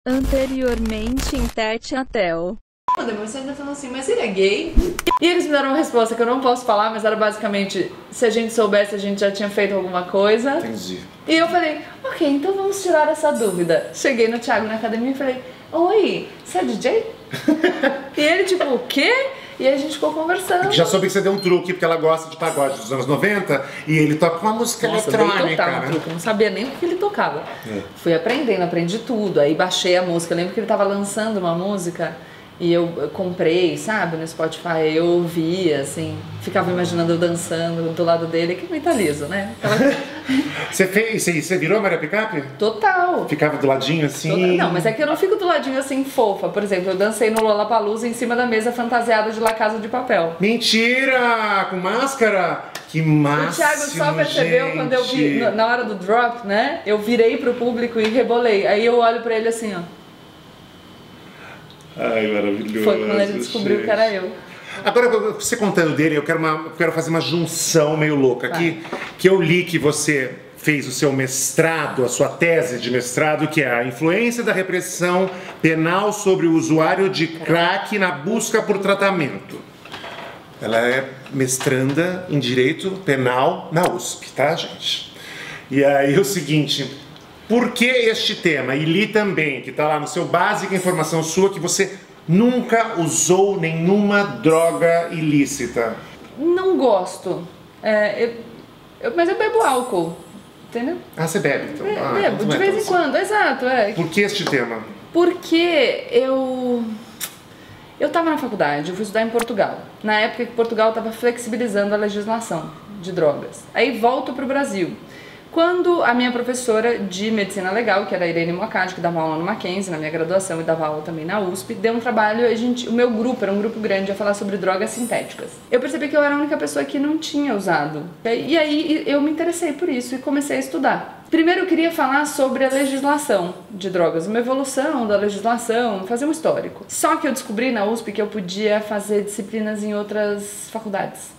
Anteriormente em Tete a Tel. Você ainda falou assim, mas ele é gay? E eles me deram uma resposta que eu não posso falar, mas era basicamente, se a gente soubesse, a gente já tinha feito alguma coisa. Entendi. E eu falei, ok, então vamos tirar essa dúvida. Cheguei no Thiago na academia e falei, oi, você é DJ? E ele tipo, o quê? E a gente ficou conversando. Já soube que você deu um truque, porque ela gosta de pagode dos anos 90 e ele toca uma música eletrônica. Um truque, eu não sabia nem o que ele tocava. Fui aprendendo, aprendi tudo. Aí baixei a música. Eu lembro que ele tava lançando uma música e eu comprei, sabe, no Spotify. Eu ouvia, assim, ficava imaginando eu dançando do lado dele, que mentalizo, né? Você virou a Maria Picape? Total. Ficava do ladinho assim? Não, mas é que eu não fico do ladinho assim fofa. Por exemplo, eu dancei no Lollapalooza em cima da mesa fantasiada de La Casa de Papel. Mentira! Com máscara? Que máximo, o Thiago só percebeu gente. Quando eu vi, na hora do drop, né? Eu virei pro público e rebolei. Aí eu olho pra ele assim, ó. Ai, maravilhoso. Foi quando ele descobriu que era eu. Agora, você contando dele, eu quero fazer uma junção meio louca aqui, que eu li que você fez o seu mestrado, a sua tese de mestrado, que é a influência da repressão penal sobre o usuário de crack na busca por tratamento. Ela é mestranda em Direito Penal na USP, tá, gente? E aí o seguinte, por que este tema? E li também, que tá lá no seu Básica Informação Sua, que você nunca usou nenhuma droga ilícita. Não gosto. Mas eu bebo álcool, entendeu? Ah, você bebe, então. Bebo, de vez em quando, exato. Por que este tema? Porque eu estava na faculdade, eu fui estudar em Portugal. Na época que Portugal estava flexibilizando a legislação de drogas. Aí volto para o Brasil. Quando a minha professora de medicina legal, que era a Irene Moacadi, que dava aula no Mackenzie, na minha graduação, e dava aula também na USP, deu um trabalho, o meu grupo, era um grupo grande, a falar sobre drogas sintéticas. Eu percebi que eu era a única pessoa que não tinha usado. E aí eu me interessei por isso e comecei a estudar. Primeiro eu queria falar sobre a legislação de drogas, uma evolução da legislação, fazer um histórico. Só que eu descobri na USP que eu podia fazer disciplinas em outras faculdades.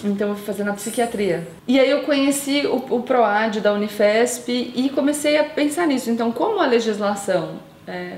Então eu fui fazer na psiquiatria. E aí eu conheci o PROAD da Unifesp e comecei a pensar nisso. Então, como a legislação,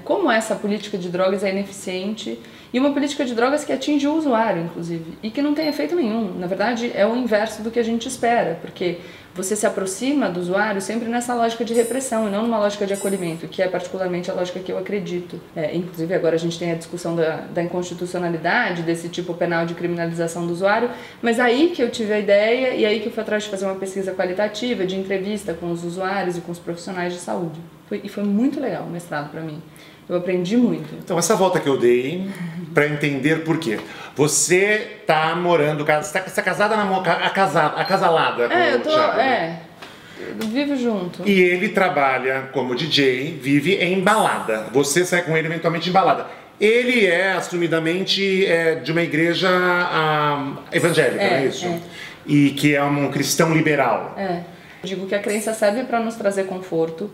como essa política de drogas é ineficiente e uma política de drogas que atinge o usuário, inclusive, e que não tem efeito nenhum. Na verdade, é o inverso do que a gente espera, porque você se aproxima do usuário sempre nessa lógica de repressão e não numa lógica de acolhimento, que é particularmente a lógica que eu acredito. Inclusive agora a gente tem a discussão da inconstitucionalidade desse tipo penal de criminalização do usuário, mas aí que eu tive a ideia e aí que eu fui atrás de fazer uma pesquisa qualitativa, de entrevista com os usuários e com os profissionais de saúde. E foi muito legal o mestrado para mim. Eu aprendi muito. Então, essa volta que eu dei para entender por quê. Você tá morando, você tá casada, acasalada com o Thiago, né? Eu vivo junto. E ele trabalha como DJ, vive em balada. Você sai com ele eventualmente em balada. Ele é assumidamente de uma igreja evangélica, não é isso? E que é um cristão liberal. Digo que a crença serve para nos trazer conforto.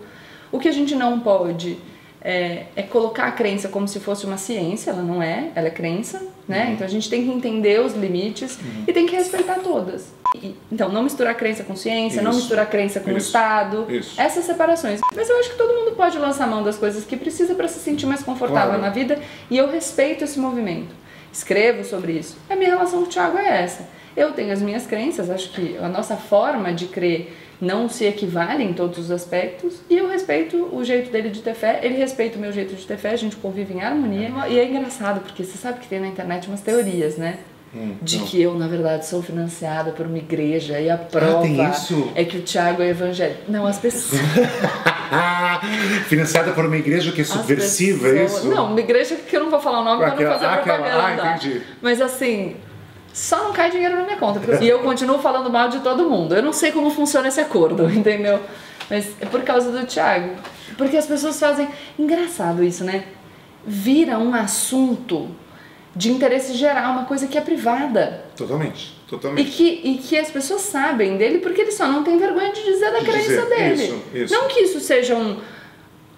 O que a gente não pode é colocar a crença como se fosse uma ciência, ela não é, ela é crença, né? Então a gente tem que entender os limites e tem que respeitar todas. Então, não misturar crença com ciência, não misturar crença com o Estado, essas separações. Mas eu acho que todo mundo pode lançar mão das coisas que precisa para se sentir mais confortável na vida e eu respeito esse movimento. Escrevo sobre isso. A minha relação com o Thiago é essa. Eu tenho as minhas crenças, acho que a nossa forma de crer não se equivale em todos os aspectos e eu respeito o jeito dele de ter fé, ele respeita o meu jeito de ter fé, a gente convive em harmonia. E é engraçado, porque você sabe que tem na internet umas teorias, né? De que eu, na verdade, sou financiada por uma igreja e a prova é que o Thiago é evangélico. Não, as pessoas... Financiada por uma igreja que é subversiva, é isso? Não, uma igreja que eu não vou falar o nome para não fazer propaganda. Entendi. Mas assim... Só não cai dinheiro na minha conta. E eu continuo falando mal de todo mundo. Eu não sei como funciona esse acordo, entendeu? Mas é por causa do Thiago. Porque as pessoas fazem... Engraçado isso, né? Vira um assunto de interesse geral, uma coisa que é privada. Totalmente. E que as pessoas sabem dele porque ele só não tem vergonha de dizer da crença dele. Isso. Não que isso seja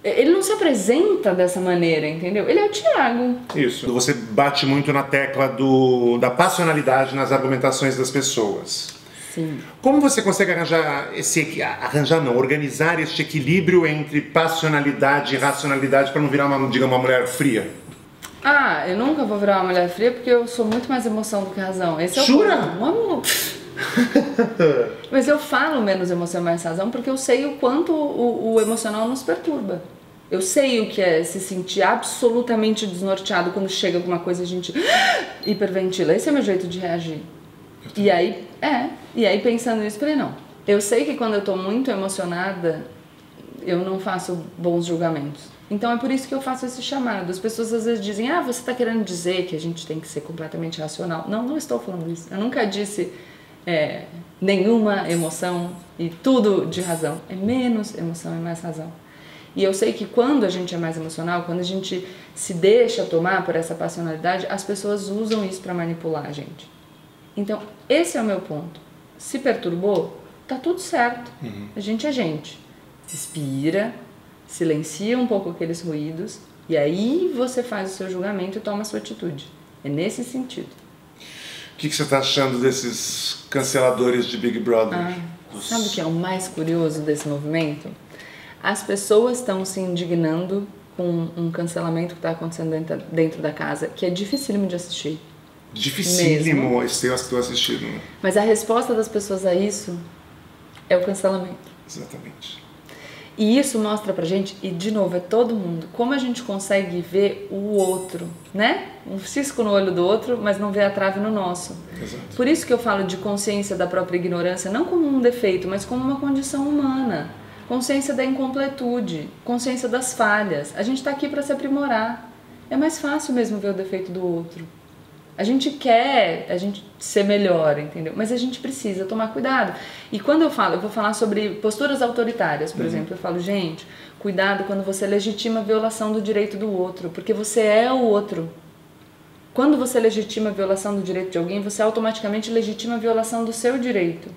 Ele não se apresenta dessa maneira, entendeu? Ele é o Thiago. Isso. Você bate muito na tecla da passionalidade nas argumentações das pessoas. Sim. Como você consegue organizar este equilíbrio entre passionalidade e racionalidade para não virar uma mulher fria? Ah, eu nunca vou virar uma mulher fria porque eu sou muito mais emoção do que razão. Esse é Jura? Mas eu falo menos emoção e mais razão porque eu sei o quanto o emocional nos perturba. Eu sei o que é se sentir absolutamente desnorteado quando chega alguma coisa e a gente hiperventila. Esse é o meu jeito de reagir. E aí pensando nisso, eu falei, não. Eu sei que quando eu tô muito emocionada, eu não faço bons julgamentos. Então é por isso que eu faço esse chamado. As pessoas às vezes dizem, você tá querendo dizer que a gente tem que ser completamente racional. Não, não estou falando isso. Eu nunca disse nenhuma emoção e tudo de razão. É menos emoção e mais razão. E eu sei que quando a gente é mais emocional, quando a gente se deixa tomar por essa passionalidade, as pessoas usam isso para manipular a gente. Então, esse é o meu ponto. Se perturbou, tá tudo certo. A gente é gente. Respira, silencia um pouco aqueles ruídos e aí você faz o seu julgamento e toma a sua atitude. É nesse sentido. O que você está achando desses canceladores de Big Brother? Sabe o que é o mais curioso desse movimento? As pessoas estão se indignando com um cancelamento que está acontecendo dentro da casa, que é dificílimo de assistir. Dificílimo, esse eu estou assistindo. Mas a resposta das pessoas a isso é o cancelamento. Exatamente. E isso mostra pra gente, e de novo, é todo mundo, como a gente consegue ver o outro, né? Um cisco no olho do outro, mas não vê a trave no nosso. Exato. Por isso que eu falo de consciência da própria ignorância, não como um defeito, mas como uma condição humana. Consciência da incompletude, consciência das falhas. A gente está aqui para se aprimorar. É mais fácil mesmo ver o defeito do outro. A gente quer ser melhor, entendeu? Mas a gente precisa tomar cuidado. E quando eu vou falar sobre posturas autoritárias, por exemplo, eu falo, gente, cuidado quando você legitima a violação do direito do outro, porque você é o outro. Quando você legitima a violação do direito de alguém, você automaticamente legitima a violação do seu direito.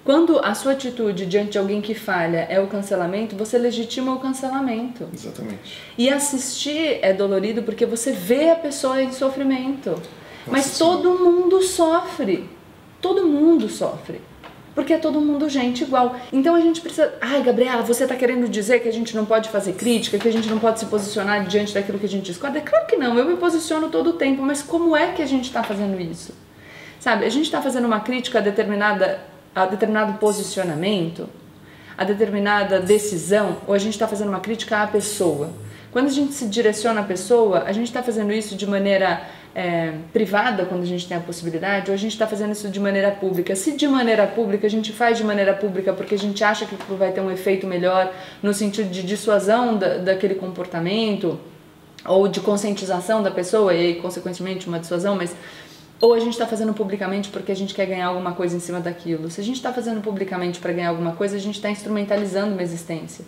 Quando a sua atitude diante de alguém que falha é o cancelamento, você legitima o cancelamento. Exatamente. E assistir é dolorido porque você vê a pessoa em sofrimento. Mas todo mundo sofre. Todo mundo sofre. Porque é todo mundo gente igual. Então a gente precisa... Gabriela, você tá querendo dizer que a gente não pode fazer crítica, que a gente não pode se posicionar diante daquilo que a gente discorda? É claro que não, eu me posiciono todo o tempo. Mas como é que a gente tá fazendo isso? Sabe, a gente tá fazendo uma crítica a determinado posicionamento, a determinada decisão, ou a gente está fazendo uma crítica à pessoa. Quando a gente se direciona à pessoa, a gente está fazendo isso de maneira privada, quando a gente tem a possibilidade, ou a gente está fazendo isso de maneira pública. Se de maneira pública, a gente faz de maneira pública porque a gente acha que vai ter um efeito melhor no sentido de dissuasão daquele comportamento, ou de conscientização da pessoa, e aí, consequentemente, uma dissuasão, mas... Ou a gente está fazendo publicamente porque a gente quer ganhar alguma coisa em cima daquilo. Se a gente está fazendo publicamente para ganhar alguma coisa, a gente está instrumentalizando uma existência.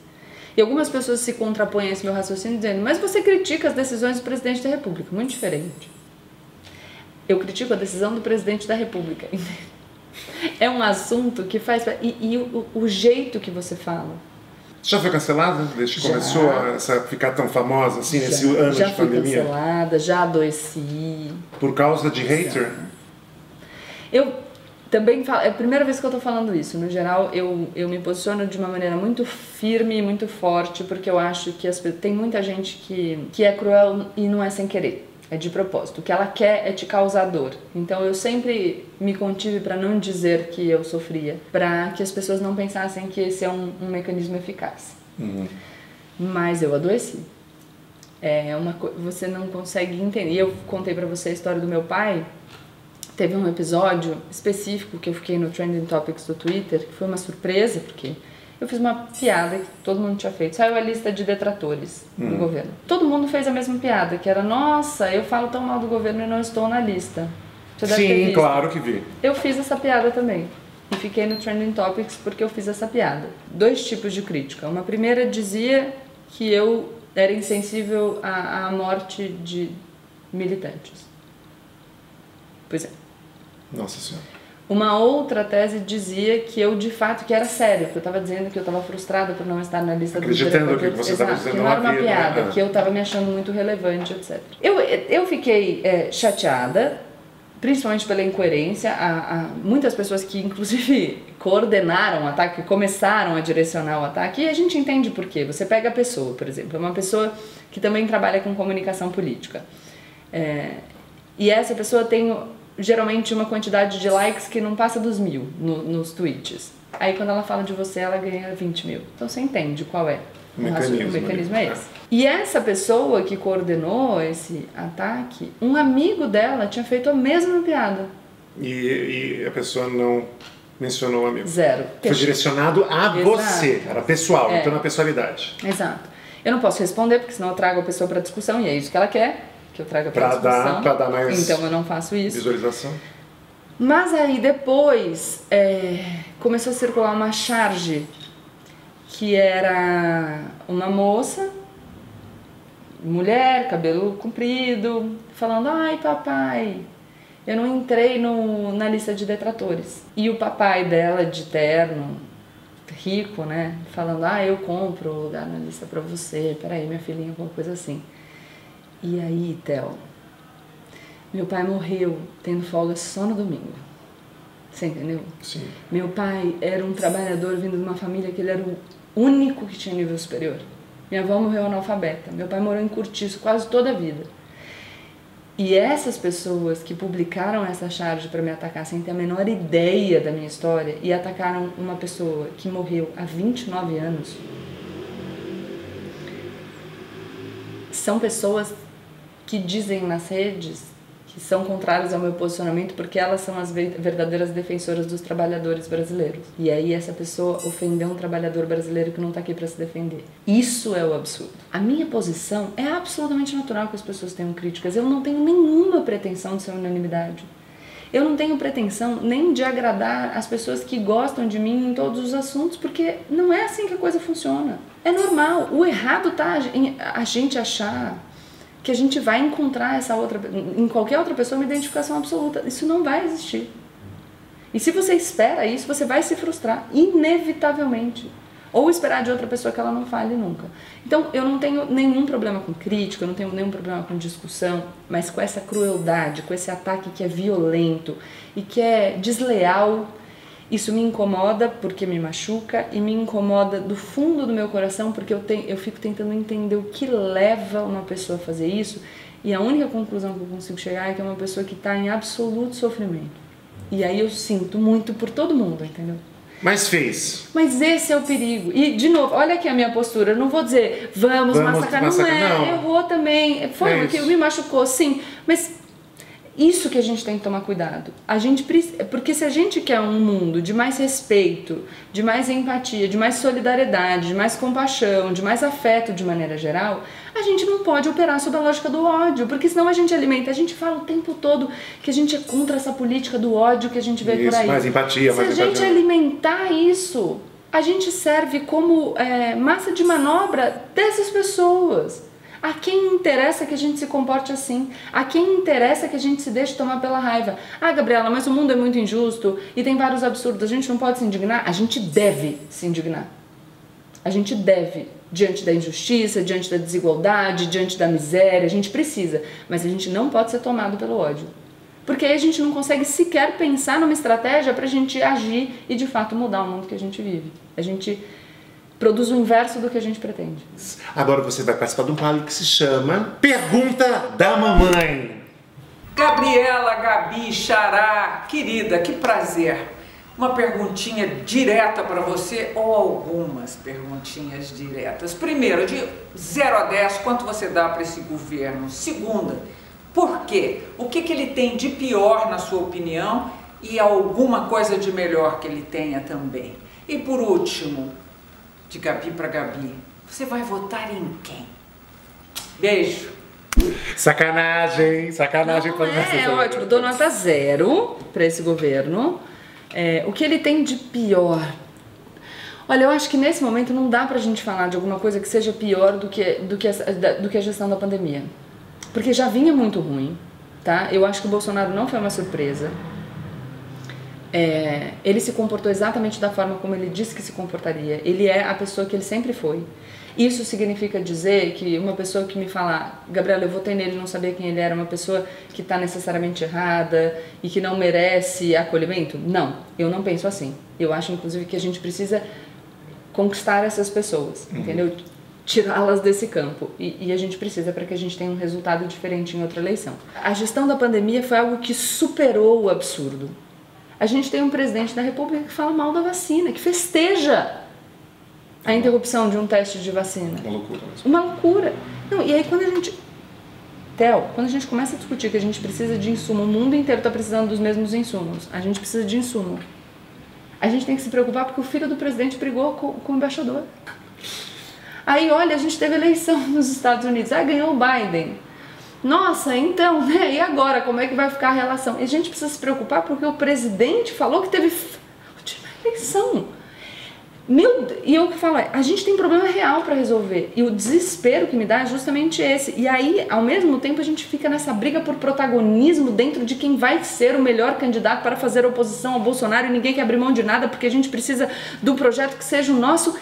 E algumas pessoas se contrapõem a esse meu raciocínio dizendo, mas você critica as decisões do presidente da República. Muito diferente. Eu critico a decisão do presidente da República. É um assunto que faz... E o jeito que você fala. Você já foi cancelada desde que começou a ficar tão famosa assim nesse ano de pandemia? Já fui cancelada, já adoeci. Por causa de hater? Eu também falo, é a primeira vez que eu tô falando isso. No geral, eu me posiciono de uma maneira muito firme e muito forte, porque eu acho que tem muita gente que é cruel e não é sem querer. É de propósito. O que ela quer é te causar dor. Então eu sempre me contive para não dizer que eu sofria, para que as pessoas não pensassem que esse é um mecanismo eficaz. Mas eu adoeci. Você não consegue entender. E eu contei para você a história do meu pai. Teve um episódio específico que eu fiquei no Trending Topics do Twitter, que foi uma surpresa, porque eu fiz uma piada que todo mundo tinha feito. Saiu a lista de detratores do governo. Todo mundo fez a mesma piada, que era, nossa, eu falo tão mal do governo e não estou na lista. Você deve ter Sim, visto. claro que vi. Eu fiz essa piada também. E fiquei no Trending Topics porque eu fiz essa piada. 2 tipos de crítica. Uma primeira dizia que eu era insensível à morte de militantes. Pois é. Nossa Senhora. Uma outra tese dizia que eu, de fato, que era sério, que eu estava dizendo que eu estava frustrada por não estar na lista do diretor. Acreditando que você estava dizendo que não era uma piada, que eu estava me achando muito relevante, etc. Eu fiquei chateada, principalmente pela incoerência, muitas pessoas que inclusive coordenaram o ataque, começaram a direcionar o ataque, e a gente entende por quê. Você pega a pessoa, por exemplo, é uma pessoa que também trabalha com comunicação política, e essa pessoa tem geralmente uma quantidade de likes que não passa dos 1000 nos tweets. Aí quando ela fala de você, ela ganha 20 mil. Então você entende qual é o mecanismo é esse. E essa pessoa que coordenou esse ataque, um amigo dela tinha feito a mesma piada. E a pessoa não mencionou o amigo. Zero. Foi direcionado a você, era pessoal, então na pessoalidade. Exato. Eu não posso responder, porque senão eu trago a pessoa para discussão, e é isso que ela quer, que eu traga para discussão. Para dar mais então eu não faço isso. Visualização. Mas aí depois começou a circular uma charge que era uma moça, mulher, cabelo comprido, falando: ai papai, eu não entrei na lista de detratores. E o papai dela, de terno, rico, né, falando: ah, eu compro o lugar na lista pra você, peraí minha filhinha, alguma coisa assim. E aí, Theo, meu pai morreu tendo folga só no domingo. Você entendeu? Sim. Meu pai era um trabalhador vindo de uma família que ele era o único que tinha nível superior. Minha avó morreu analfabeta. Meu pai morou em cortiço quase toda a vida. E essas pessoas que publicaram essa charge para me atacar sem ter a menor ideia da minha história e atacaram uma pessoa que morreu há 29 anos, são pessoas que dizem nas redes que são contrárias ao meu posicionamento porque elas são as verdadeiras defensoras dos trabalhadores brasileiros. E aí essa pessoa ofendeu um trabalhador brasileiro que não está aqui para se defender. Isso é o absurdo. A minha posição é absolutamente natural que as pessoas tenham críticas. Eu não tenho nenhuma pretensão de ser unanimidade. Eu não tenho pretensão nem de agradar as pessoas que gostam de mim em todos os assuntos, porque não é assim que a coisa funciona. É normal. O errado tá em a gente achar que a gente vai encontrar em qualquer outra pessoa uma identificação absoluta. Isso não vai existir. E se você espera isso, você vai se frustrar, inevitavelmente. Ou esperar de outra pessoa que ela não fale nunca. Então, eu não tenho nenhum problema com crítica, eu não tenho nenhum problema com discussão, mas com essa crueldade, com esse ataque que é violento e que é desleal, isso me incomoda porque me machuca e me incomoda do fundo do meu coração porque eu fico tentando entender o que leva uma pessoa a fazer isso, e a única conclusão que eu consigo chegar é que é uma pessoa que está em absoluto sofrimento. E aí eu sinto muito por todo mundo, entendeu? Mas fez. Mas esse é o perigo. E, de novo, olha aqui a minha postura. Eu não vou dizer, vamos massacrar. Não. Errou também. Foi o que me machucou, sim. Mas isso que a gente tem que tomar cuidado. Porque se a gente quer um mundo de mais respeito, de mais empatia, de mais solidariedade, de mais compaixão, de mais afeto de maneira geral, a gente não pode operar sob a lógica do ódio, porque senão a gente fala o tempo todo que a gente é contra essa política do ódio que a gente vê por aí. Mais empatia, se a gente alimentar isso, a gente serve como massa de manobra dessas pessoas. A quem interessa que a gente se comporte assim? A quem interessa que a gente se deixe tomar pela raiva? Ah, Gabriela, mas o mundo é muito injusto e tem vários absurdos, a gente não pode se indignar? A gente deve se indignar. A gente deve, diante da injustiça, diante da desigualdade, diante da miséria, a gente precisa, mas a gente não pode ser tomado pelo ódio. Porque aí a gente não consegue sequer pensar numa estratégia pra gente agir e de fato mudar o mundo que a gente vive. A gente produz o inverso do que a gente pretende. Agora você vai participar de um quadro que se chama Pergunta da Mamãe. Gabriela, Gabi, Xará, querida, que prazer. Uma perguntinha direta para você ou algumas perguntinhas diretas. Primeiro, de 0 a 10, quanto você dá para esse governo? Segunda, por quê? O que ele tem de pior na sua opinião e alguma coisa de melhor que ele tenha também? E por último, de Gabi para Gabi, você vai votar em quem? Beijo. Sacanagem Não, é ótimo, dou nota 0 para esse governo. O que ele tem de pior? Olha, eu acho que nesse momento não dá pra gente falar de alguma coisa que seja pior do que a gestão da pandemia. Porque já vinha muito ruim, tá? Eu acho que o Bolsonaro não foi uma surpresa. Ele se comportou exatamente da forma como ele disse que se comportaria. Ele é a pessoa que ele sempre foi. Isso significa dizer que uma pessoa que me fala, Gabriela, eu votei nele e não sabia quem ele era, uma pessoa que está necessariamente errada e que não merece acolhimento? Não, eu não penso assim. Eu acho, inclusive, que a gente precisa conquistar essas pessoas, entendeu? Tirá-las desse campo. E a gente precisa para que a gente tenha um resultado diferente em outra eleição. A gestão da pandemia foi algo que superou o absurdo. A gente tem um presidente da República que fala mal da vacina, que festeja a interrupção de um teste de vacina. Uma loucura mesmo. Uma loucura. Não, e aí quando a gente... Theo, quando a gente começa a discutir que a gente precisa de insumo, o mundo inteiro está precisando dos mesmos insumos, a gente precisa de insumo. A gente tem que se preocupar porque o filho do presidente brigou com o embaixador. Aí, olha, a gente teve eleição nos Estados Unidos, ganhou o Biden. Nossa, então, né? E agora, como é que vai ficar a relação? E a gente precisa se preocupar porque o presidente falou que teve última eleição. E eu que falo, a gente tem problema real para resolver. E o desespero que me dá é justamente esse. E aí, ao mesmo tempo, a gente fica nessa briga por protagonismo dentro de quem vai ser o melhor candidato para fazer oposição ao Bolsonaro e ninguém quer abrir mão de nada porque a gente precisa do projeto que seja o nosso.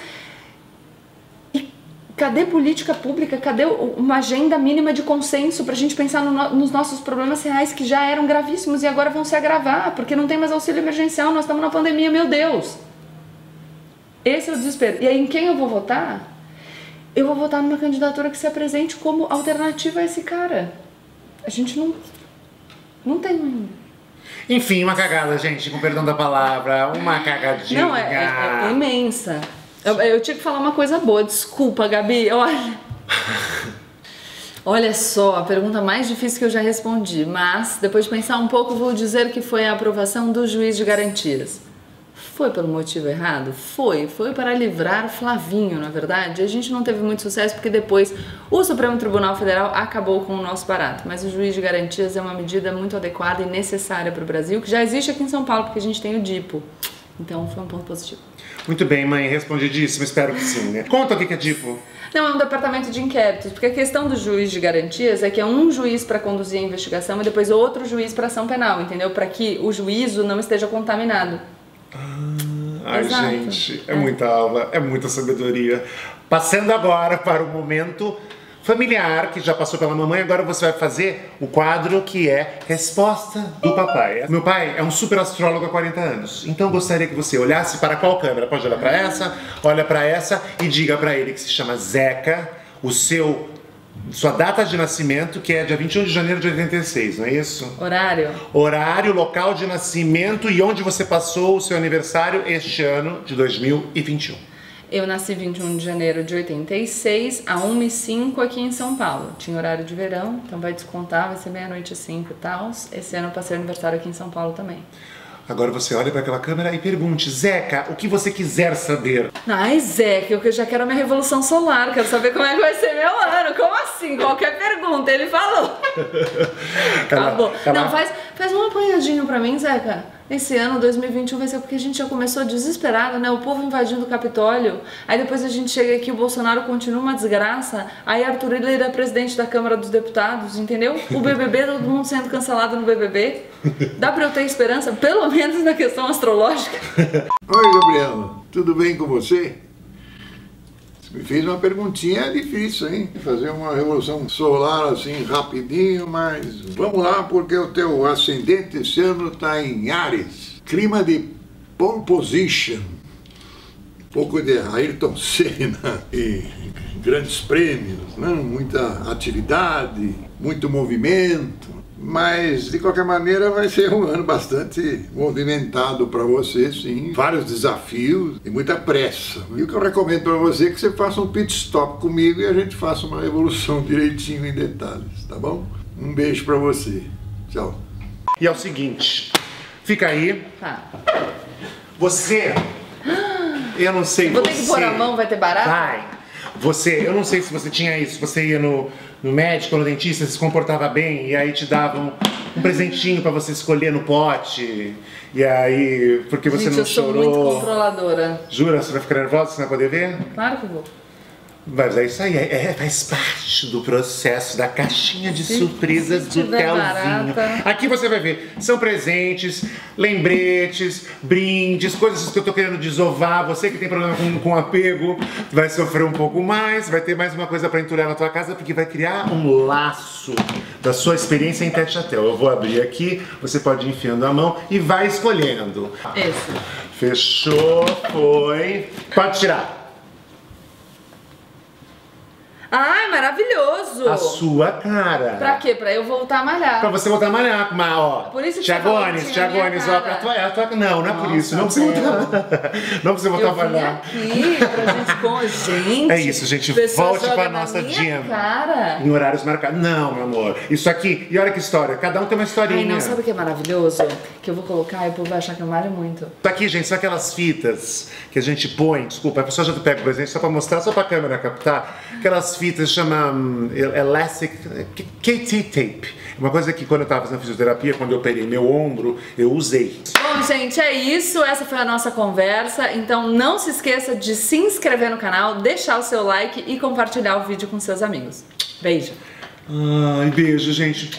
Cadê política pública? Cadê uma agenda mínima de consenso para a gente pensar nos nossos problemas reais que já eram gravíssimos e agora vão se agravar, porque não tem mais auxílio emergencial, nós estamos na pandemia, meu Deus! Esse é o desespero. E aí, em quem eu vou votar? Eu vou votar numa candidatura que se apresente como alternativa a esse cara. A gente não tem ainda. Enfim, uma cagada, gente, com perdão da palavra, uma cagadinha. Não, é imensa. Eu tinha que falar uma coisa boa, desculpa, Gabi, olha só, a pergunta mais difícil que eu já respondi, mas depois de pensar um pouco vou dizer que foi a aprovação do juiz de garantias. Foi pelo motivo errado? Foi para livrar Flavinho, na verdade. A gente não teve muito sucesso porque depois o Supremo Tribunal Federal acabou com o nosso barato, mas o juiz de garantias é uma medida muito adequada e necessária para o Brasil, que já existe aqui em São Paulo, porque a gente tem o DIPO. Então foi um ponto positivo. Muito bem, mãe, respondidíssimo, espero que sim, né? Conta o que é DIPO. Não, é um departamento de inquéritos, porque a questão do juiz de garantias é que é um juiz para conduzir a investigação e depois outro juiz para ação penal, entendeu? Para que o juízo não esteja contaminado. Ai, Exato. gente, é muita aula, é muita sabedoria. Passando agora para o momento familiar, que já passou pela mamãe, agora você vai fazer o quadro que é Resposta do Papai. Meu pai é um super astrólogo há 40 anos, então eu gostaria que você olhasse para qual câmera? Pode olhar para essa, olha para essa e diga para ele que se chama Zeca, sua data de nascimento, que é dia 21 de janeiro de 86, não é isso? Horário? Horário, local de nascimento e onde você passou o seu aniversário este ano de 2021. Eu nasci 21 de janeiro de 86, a 1h05 aqui em São Paulo. Tinha horário de verão, então vai descontar, vai ser meia-noite às 5 e tal. Esse ano eu passei o aniversário aqui em São Paulo também. Agora você olha para aquela câmera e pergunte, Zeca, o que você quiser saber? Ai, Zeca, eu já quero a minha revolução solar, quero saber como é que vai ser meu ano. Como assim? Qualquer pergunta, ele falou. Acabou. Não, faz um apanhadinho pra mim, Zeca. Esse ano, 2021, vai ser porque a gente já começou desesperado, né? O povo invadindo o Capitólio. Aí depois a gente chega aqui, o Bolsonaro continua uma desgraça. Aí Arthur Lira é presidente da Câmara dos Deputados, entendeu? O BBB, todo mundo sendo cancelado no BBB. Dá pra eu ter esperança, pelo menos na questão astrológica? Oi, Gabriela. Tudo bem com você? Você me fez uma perguntinha difícil, hein? Fazer uma revolução solar assim rapidinho, mas vamos lá porque o teu ascendente esse ano está em Áries. Clima de pole position. Um pouco de Ayrton Senna e grandes prêmios, né? Muita atividade, muito movimento. Mas, de qualquer maneira, vai ser um ano bastante movimentado para você, sim. Vários desafios e muita pressa. E o que eu recomendo para você é que você faça um pit stop comigo e a gente faça uma revolução direitinho em detalhes, tá bom? Um beijo para você. Tchau. E é o seguinte, fica aí. Tá. Você, eu não sei... Vou ter que pôr a mão, vai ter barato? Vai. Eu não sei se você tinha isso, você ia no médico, no dentista, se comportava bem e aí te davam um presentinho pra você escolher no pote e aí, porque você gente, não eu sou chorou... muito controladora. Jura? Você vai ficar nervosa, você não vai poder ver? Claro que vou. Mas é isso aí, faz parte do processo da caixinha de surpresas do Telzinho. Aqui você vai ver, são presentes, lembretes, brindes, coisas que eu tô querendo desovar. Você que tem problema com apego vai sofrer um pouco mais, vai ter mais uma coisa pra entulhar na tua casa, porque vai criar um laço da sua experiência em tete-a-tete. Eu vou abrir aqui, você pode ir enfiando a mão e vai escolhendo. Esse. Fechou, foi. Pode tirar. Ai, maravilhoso! A sua cara. Pra quê? Pra eu voltar a malhar. Pra você voltar a malhar, mas ó. Por isso que Tiagones, ó, pra tua. Não, não é por isso. Não precisa voltar. Não precisa voltar a malhar. Aqui pra gente com gente. É isso, gente. Volte pra nossa gym. Cara. Em horários marcados. Não, meu amor. Isso aqui, e olha que história. Cada um tem uma historinha. Ai, não, sabe o que é maravilhoso? Que eu vou colocar e o povo vai achar que eu malho muito. Isso aqui, gente, são aquelas fitas que a gente põe. Desculpa, a pessoa já pega o presente só pra mostrar, só pra câmera captar. Aquelas fitas chamam Elastic KT Tape. Uma coisa que quando eu tava fazendo fisioterapia, quando eu operei meu ombro, eu usei. Bom, gente, é isso. Essa foi a nossa conversa. Então não se esqueça de se inscrever no canal, deixar o seu like e compartilhar o vídeo com seus amigos. Beijo. Ai, beijo, gente.